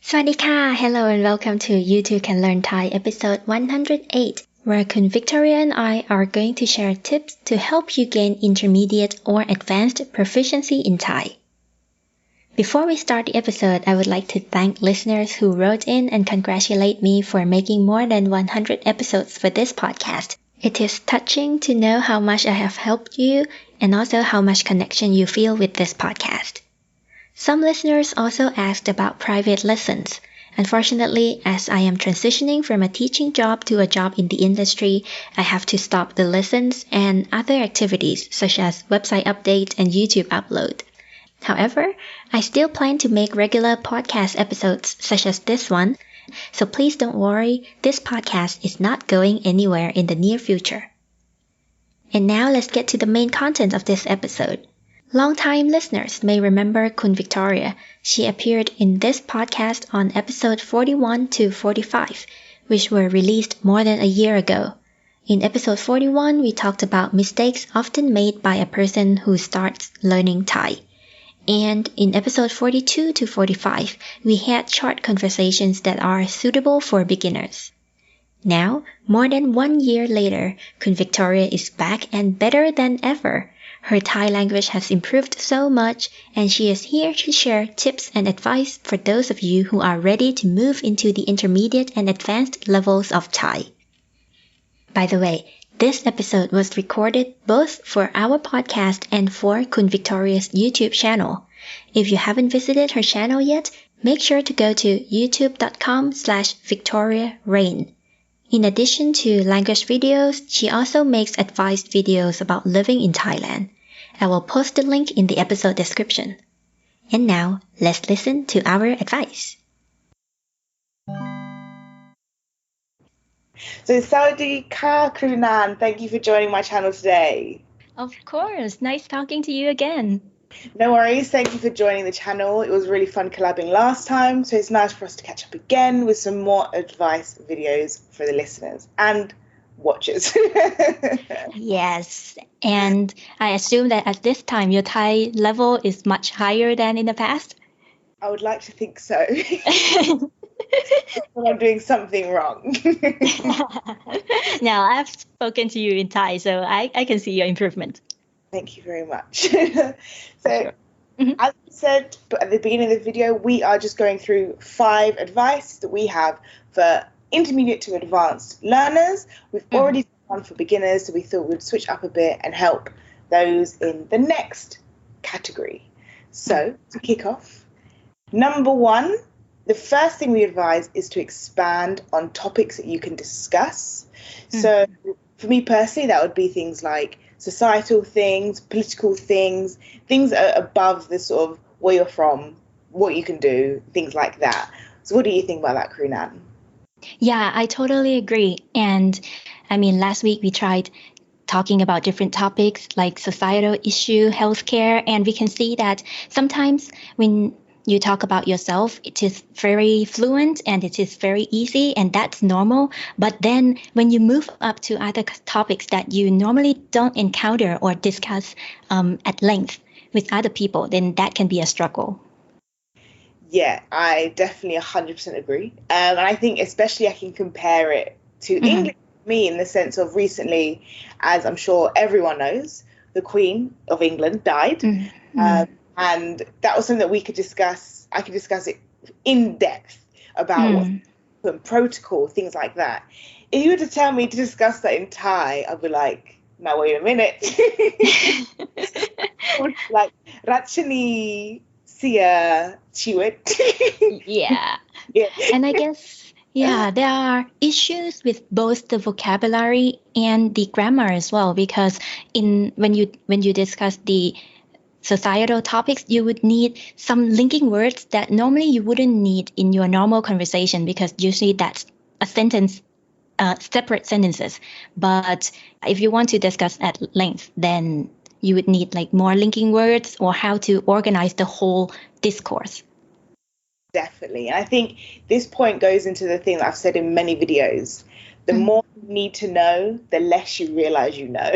สวัสดีค่ะ Hello and welcome to You Too Can Learn Thai episode 108, where Kun Victoria and I are going to share tips to help you gain intermediate or advanced proficiency in Thai. Before we start the episode, I would like to thank listeners who wrote in and congratulate me for making more than 100 episodes for this podcast. It is touching to know how much I have helped you and also how much connection you feel with this podcast. Some listeners also asked about private lessons. Unfortunately, as I am transitioning from a teaching job to a job in the industry, I have to stop the lessons and other activities such as website update and YouTube upload. However, I still plan to make regular podcast episodes such as this one, so please don't worry, this podcast is not going anywhere in the near future. And now let's get to the main content of this episode. Long-time listeners may remember Kun Victoria. She appeared in this podcast on episode 41 to 45, which were released more than a year ago. In episode 41, we talked about mistakes often made by a person who starts learning Thai. And in episode 42 to 45, we had short conversations that are suitable for beginners. Now, more than 1 year later, Kun Victoria is back and better than ever. Her Thai language has improved so much, and she is here to share tips and advice for those of you who are ready to move into the intermediate and advanced levels of Thai. By the way, this episode was recorded both for our podcast and for Kun Victoria's YouTube channel. If you haven't visited her channel yet, make sure to go to youtube.com/VictoriaRain. In addition to language videos, she also makes advice videos about living in Thailand. I will post the link in the episode description. And now, let's listen to our advice. So Saudi Ka Krunan, thank you for joining my channel today. Of course, nice talking to you again. No worries, thank you for joining the channel. It was really fun collabing last time, so it's nice for us to catch up again with some more advice videos for the listeners and watchers. Yes, and I assume that at this time your Thai level is much higher than in the past? I would like to think so. When I'm doing something wrong. Now, I've spoken to you in Thai, so I can see your improvement. Thank you very much. As I said at the beginning of the video, we are just going through 5 advice that we have for intermediate to advanced learners. We've already done one for beginners, so we thought we'd switch up a bit and help those in the next category. So, to kick off, number 1, the first thing we advise is to expand on topics that you can discuss. So, for me personally, that would be things like societal things, political things, things that are above the sort of where you're from, what you can do, things like that. So what do you think about that, Krunan? Yeah, I totally agree. And I mean, last week we tried talking about different topics like societal issue, healthcare, and we can see that sometimes when you talk about yourself, it is very fluent and it is very easy, and that's normal. But then when you move up to other topics that you normally don't encounter or discuss at length with other people, then that can be a struggle. Yeah, I definitely 100% agree. And I think especially I can compare it to English, me, in the sense of recently, as I'm sure everyone knows, the Queen of England died. And that was something that we could discuss. I could discuss it in depth about what protocol, things like that. If you were to tell me to discuss that in Thai, I'd be like, now wait a minute. Like, Rachani Sia Chiwit. Yeah. And I guess, there are issues with both the vocabulary and the grammar as well, because when you discuss the societal topics, you would need some linking words that normally you wouldn't need in your normal conversation, because usually that's a sentence, separate sentences. But if you want to discuss at length, then you would need like more linking words or how to organize the whole discourse. Definitely. And I think this point goes into the thing that I've said in many videos. The more you need to know, the less you realize you know.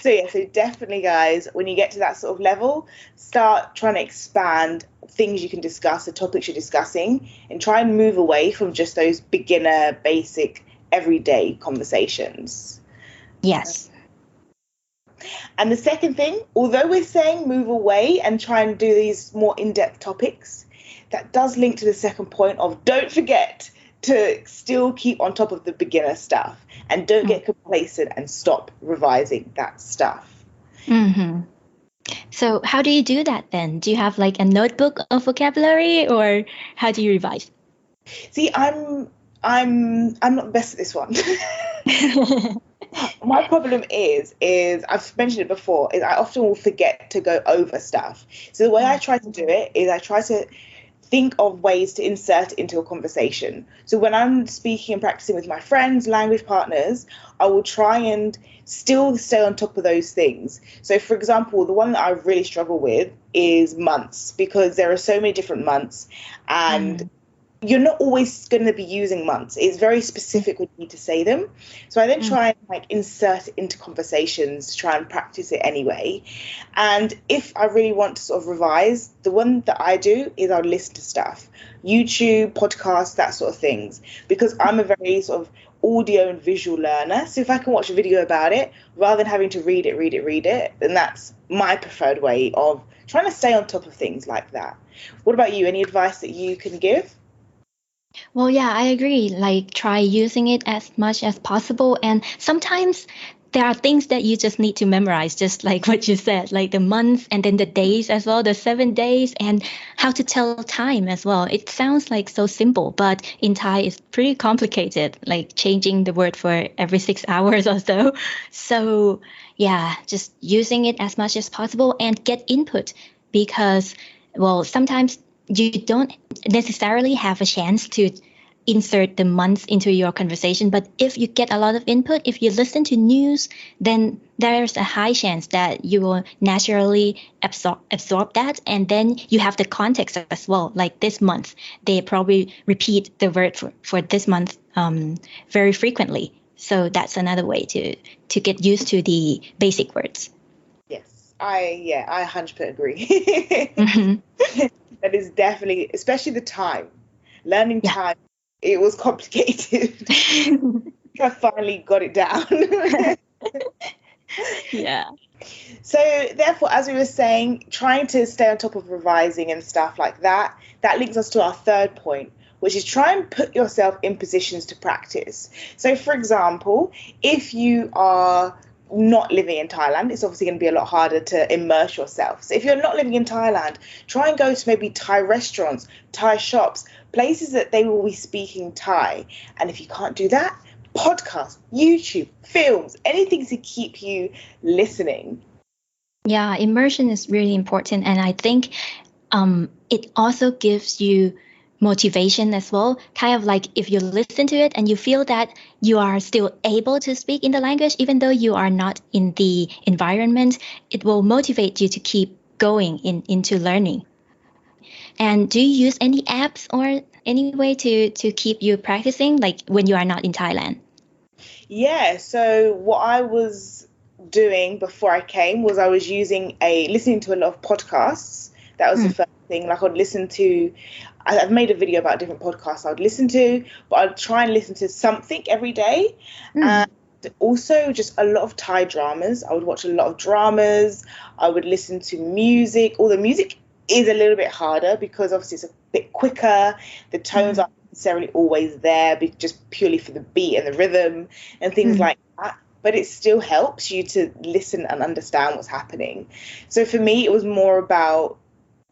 So definitely, guys, when you get to that sort of level, start trying to expand things you can discuss, the topics you're discussing, and try and move away from just those beginner, basic, everyday conversations. Yes. And the second thing, although we're saying move away and try and do these more in-depth topics, that does link to the second point of don't forget to still keep on top of the beginner stuff and don't get complacent and stop revising that stuff. Mm-hmm. So how do you do that then? Do you have like a notebook of vocabulary, or how do you revise? See, I'm not the best at this one. My problem is I've mentioned it before, is I often will forget to go over stuff. So the way I try to do it is I try to think of ways to insert it into a conversation. So when I'm speaking and practicing with my friends, language partners, I will try and still stay on top of those things. So for example, the one that I really struggle with is months, because there are so many different months and you're not always going to be using months. It's very specific when you need to say them. So I then try and like insert it into conversations to try and practice it anyway. And if I really want to sort of revise, the one that I do is I'll listen to stuff, YouTube, podcasts, that sort of things, because I'm a very sort of audio and visual learner. So if I can watch a video about it rather than having to read it, then that's my preferred way of trying to stay on top of things like that. What about you? Any advice that you can give? Well, yeah, I agree. Like, try using it as much as possible. And sometimes there are things that you just need to memorize, just like what you said, like the months and then the days as well, the 7 days, and how to tell time as well. It sounds like so simple, but in Thai it's pretty complicated, like changing the word for every 6 hours or so. So, yeah, just using it as much as possible and get input because, well, sometimes you don't necessarily have a chance to insert the months into your conversation. But if you get a lot of input, if you listen to news, then there's a high chance that you will naturally absorb that. And then you have the context as well. Like this month, they probably repeat the word for this month very frequently. So that's another way to get used to the basic words. Yes, I 100% agree. That is definitely, especially the time. Learning time, it was complicated. I finally got it down. Yeah. So therefore, as we were saying, trying to stay on top of revising and stuff like that, that links us to our third point, which is try and put yourself in positions to practice. So for example, if you are not living in Thailand, it's obviously going to be a lot harder to immerse yourself. So if you're not living in Thailand, try and go to maybe Thai restaurants, Thai shops, places that they will be speaking Thai. And if you can't do that, podcasts, YouTube, films, anything to keep you listening. Yeah, immersion is really important. And I think it also gives you motivation as well. Kind of like if you listen to it and you feel that you are still able to speak in the language, even though you are not in the environment, it will motivate you to keep going into learning. And do you use any apps or any way to keep you practicing, like when you are not in Thailand? Yeah, so what I was doing before I came was I was listening to a lot of podcasts. That was the first thing. Like I've made a video about different podcasts I would listen to, but I'd try and listen to something every day. And also just a lot of Thai dramas. I would watch a lot of dramas. I would listen to music. Although music is a little bit harder because obviously it's a bit quicker. The tones aren't necessarily always there, just purely for the beat and the rhythm and things like that. But it still helps you to listen and understand what's happening. So for me, it was more about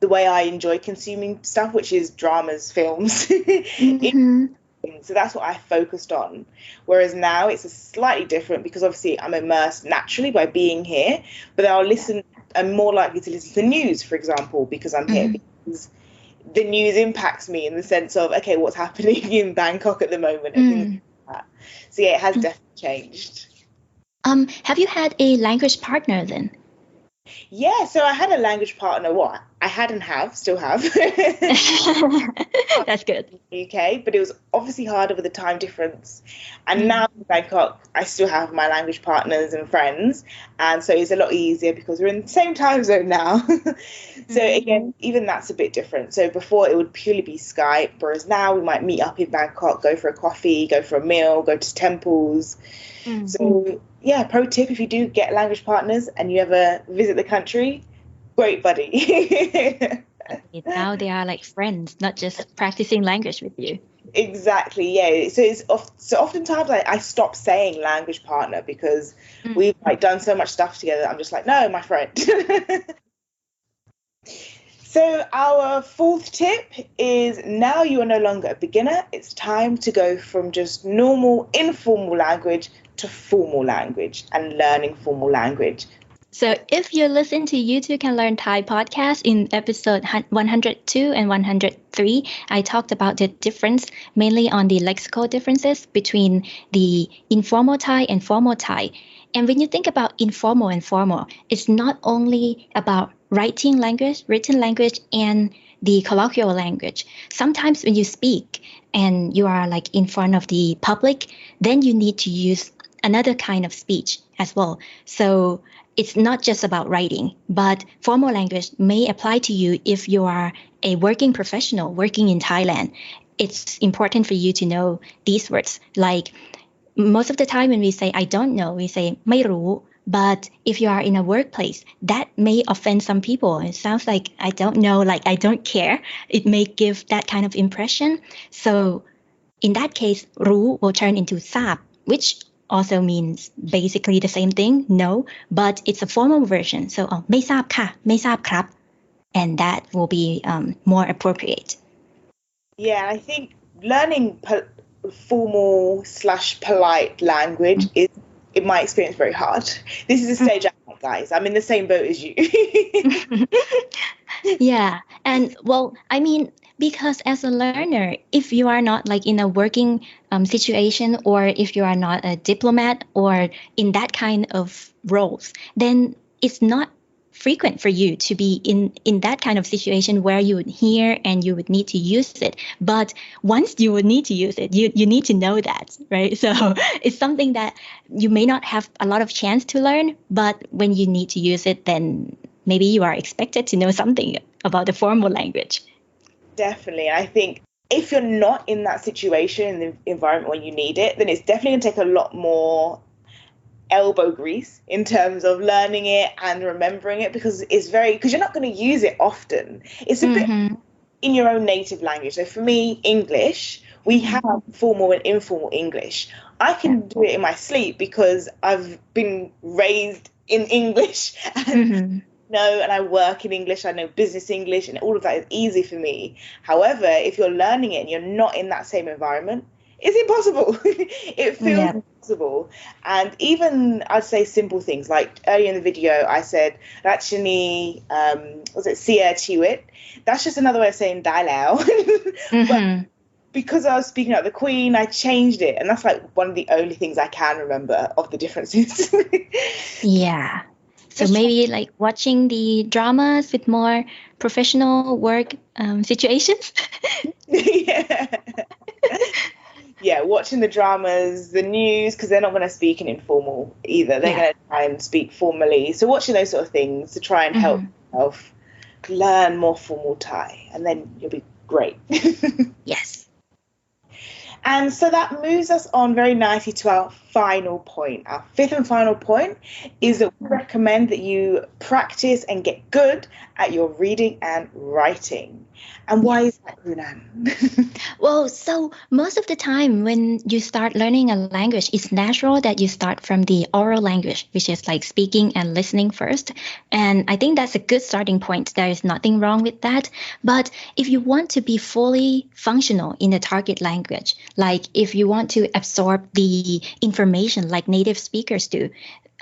the way I enjoy consuming stuff, which is dramas, films. So that's what I focused on. Whereas now it's slightly different because obviously I'm immersed naturally by being here, but I'm more likely to listen to news, for example, because I'm here, because the news impacts me in the sense of, okay, what's happening in Bangkok at the moment and things like that. So yeah, it has definitely changed. Have you had a language partner then? Yeah, so I had a language partner. I had and still have. That's good. in the UK, but it was obviously harder with the time difference. And now in Bangkok, I still have my language partners and friends, and so it's a lot easier because we're in the same time zone now. So again, even that's a bit different. So before it would purely be Skype, whereas now we might meet up in Bangkok, go for a coffee, go for a meal, go to temples. So yeah, pro tip, if you do get language partners and you ever visit the country, great buddy. Now they are like friends, not just practicing language with you. Exactly, yeah. So oftentimes I stop saying language partner because we've like done so much stuff together. I'm just like, no, my friend. So our fourth tip is, now you are no longer a beginner. It's time to go from just normal informal language to formal language and learning formal language. So if you listen to You Too Can Learn Thai podcast in episode 102 and 103, I talked about the difference, mainly on the lexical differences between the informal Thai and formal Thai. And when you think about informal and formal, it's not only about written language, and the colloquial language. Sometimes when you speak and you are like in front of the public, then you need to use another kind of speech as well. So it's not just about writing, but formal language may apply to you if you are a working professional working in Thailand. It's important for you to know these words. Like most of the time when we say I don't know, we say ไม่รู้. But if you are in a workplace, that may offend some people. It sounds like I don't know, like I don't care. It may give that kind of impression. So in that case, รู้ will turn into ทราบ, which also means basically the same thing, no, but it's a formal version. So ไม่ทราบค่ะ, ไม่ทราบครับ. And that will be more appropriate. Yeah, I think learning formal/polite language is, in my experience, very hard. This is a stage I'm at, guys. I'm in the same boat as you. Yeah, and well, I mean, because as a learner, if you are not like in a working situation, or if you are not a diplomat or in that kind of roles, then it's not frequent for you to be in that kind of situation where you would hear and you would need to use it. But once you would need to use it, you need to know that, right? So it's something that you may not have a lot of chance to learn, but when you need to use it, then maybe you are expected to know something about the formal language. Definitely. I think if you're not in that situation, in the environment where you need it, then it's definitely going to take a lot more elbow grease in terms of learning it and remembering it, because you're not going to use it often. It's a bit in your own native language. So for me, English, we have formal and informal English. I can do it in my sleep because I've been raised in English and and I work in English, I know business English, and all of that is easy for me. However, if you're learning it and you're not in that same environment, it's impossible. It feels impossible. And even I'd say simple things like earlier in the video I said Rachini, was it Sia Chiwit? That's just another way of saying Dai Lao. But because I was speaking out the Queen, I changed it, and that's like one of the only things I can remember of the differences. Yeah. So maybe like watching the dramas with more professional work situations. Yeah, watching the dramas, the news, because they're not going to speak in informal either. They're going to try and speak formally. So watching those sort of things to try and help yourself learn more formal Thai, and then you'll be great. Yes. And so that moves us on very nicely to our final point. Our fifth and final point is that we recommend that you practice and get good at your reading and writing. And why is that, Runan? Well, so most of the time when you start learning a language, it's natural that you start from the oral language, which is like speaking and listening first. And I think that's a good starting point. There is nothing wrong with that. But if you want to be fully functional in the target language, like if you want to absorb the information like native speakers do,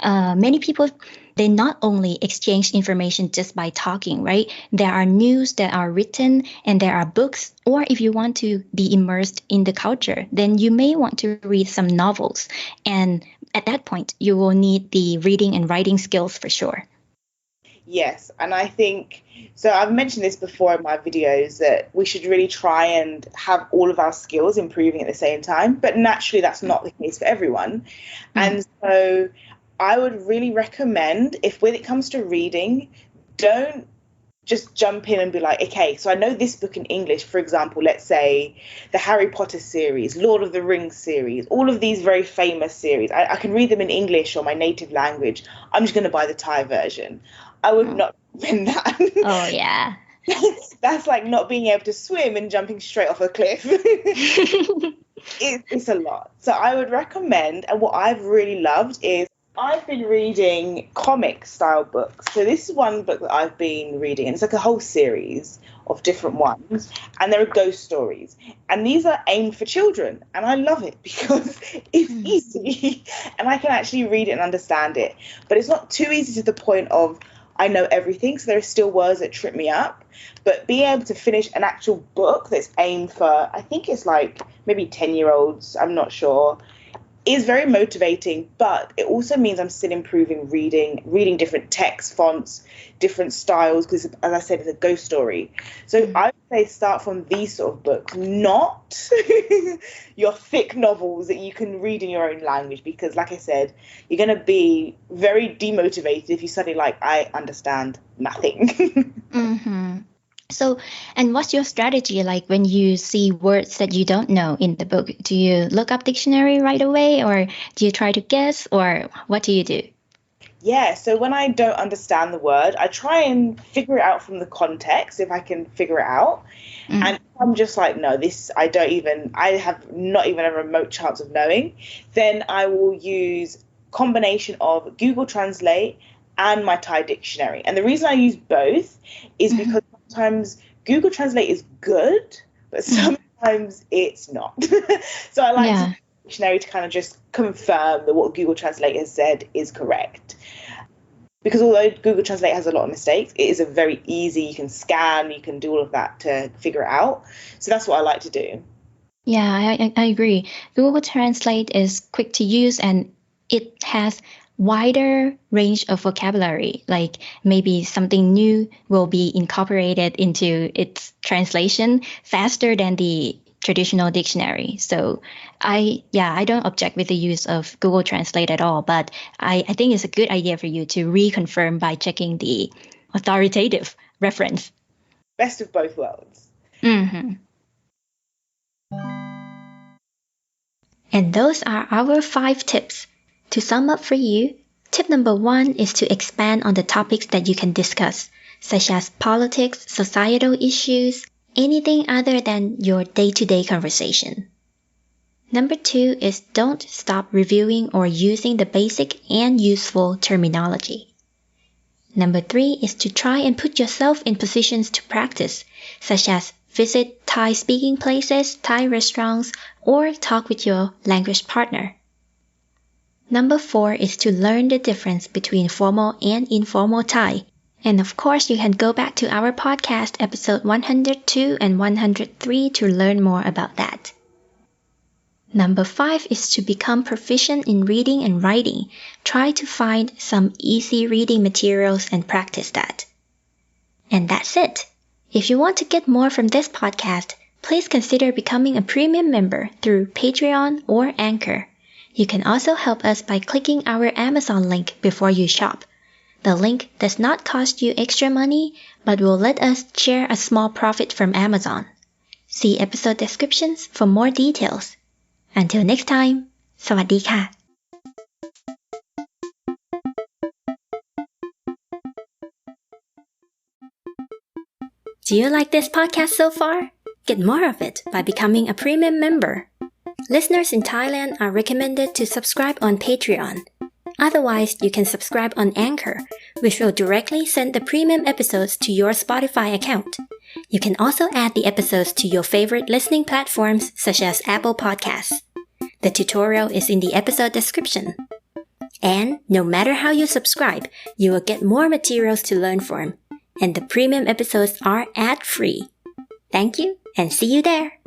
many people, they not only exchange information just by talking, right? There are news that are written and there are books. Or if you want to be immersed in the culture, then you may want to read some novels. And at that point, you will need the reading and writing skills for sure. Yes, and I think, so I've mentioned this before in my videos, that we should really try and have all of our skills improving at the same time, but naturally that's not the case for everyone. And so I would really recommend, if when it comes to reading, don't just jump in and be like, okay, so I know this book in English, for example, let's say the Harry Potter series, Lord of the Rings series, all of these very famous series. I can read them in English or my native language. I'm just going to buy the Thai version. I would not recommend that. Oh, yeah. That's like not being able to swim and jumping straight off a cliff. It's a lot. So I would recommend, and what I've really loved is I've been reading comic style books. So this is one book that I've been reading, and it's like a whole series of different ones, and there are ghost stories. And these are aimed for children, and I love it because it's easy and I can actually read it and understand it. But it's not too easy to the point of I know everything, so there are still words that trip me up. But being able to finish an actual book that's aimed for, I think it's like maybe 10-year-olds, I'm not sure, is very motivating, but it also means I'm still improving reading different text fonts, different styles, because as I said, it's a ghost story. So I would say start from these sort of books, not your thick novels that you can read in your own language, because like I said, you're going to be very demotivated if you suddenly like, I understand nothing. So, and what's your strategy like when you see words that you don't know in the book? Do you look up dictionary right away, or do you try to guess, or what do you do? Yeah, so when I don't understand the word, I try and figure it out from the context if I can figure it out. And I'm just like, no, I have not even a remote chance of knowing. Then I will use combination of Google Translate and my Thai dictionary. And the reason I use both is because sometimes Google Translate is good, but sometimes it's not. So I like to use the dictionary to kind of just confirm that what Google Translate has said is correct. Because although Google Translate has a lot of mistakes, it is a very easy, you can scan, you can do all of that to figure it out. So that's what I like to do. Yeah, I agree. Google Translate is quick to use and it has wider range of vocabulary, like maybe something new will be incorporated into its translation faster than the traditional dictionary. So I don't object with the use of Google Translate at all, but I think it's a good idea for you to reconfirm by checking the authoritative reference. Best of both worlds. And those are our 5 tips. To sum up for you, tip number 1 is to expand on the topics that you can discuss, such as politics, societal issues, anything other than your day-to-day conversation. Number 2 is don't stop reviewing or using the basic and useful terminology. Number 3 is to try and put yourself in positions to practice, such as visit Thai-speaking places, Thai restaurants, or talk with your language partner. Number 4 is to learn the difference between formal and informal Thai. And of course, you can go back to our podcast episode 102 and 103 to learn more about that. Number 5 is to become proficient in reading and writing. Try to find some easy reading materials and practice that. And that's it. If you want to get more from this podcast, please consider becoming a premium member through Patreon or Anchor. You can also help us by clicking our Amazon link before you shop. The link does not cost you extra money, but will let us share a small profit from Amazon. See episode descriptions for more details. Until next time, สวัสดีค่ะ Do you like this podcast so far? Get more of it by becoming a premium member. Listeners in Thailand are recommended to subscribe on Patreon. Otherwise, you can subscribe on Anchor, which will directly send the premium episodes to your Spotify account. You can also add the episodes to your favorite listening platforms such as Apple Podcasts. The tutorial is in the episode description. And no matter how you subscribe, you will get more materials to learn from. And the premium episodes are ad-free. Thank you and see you there!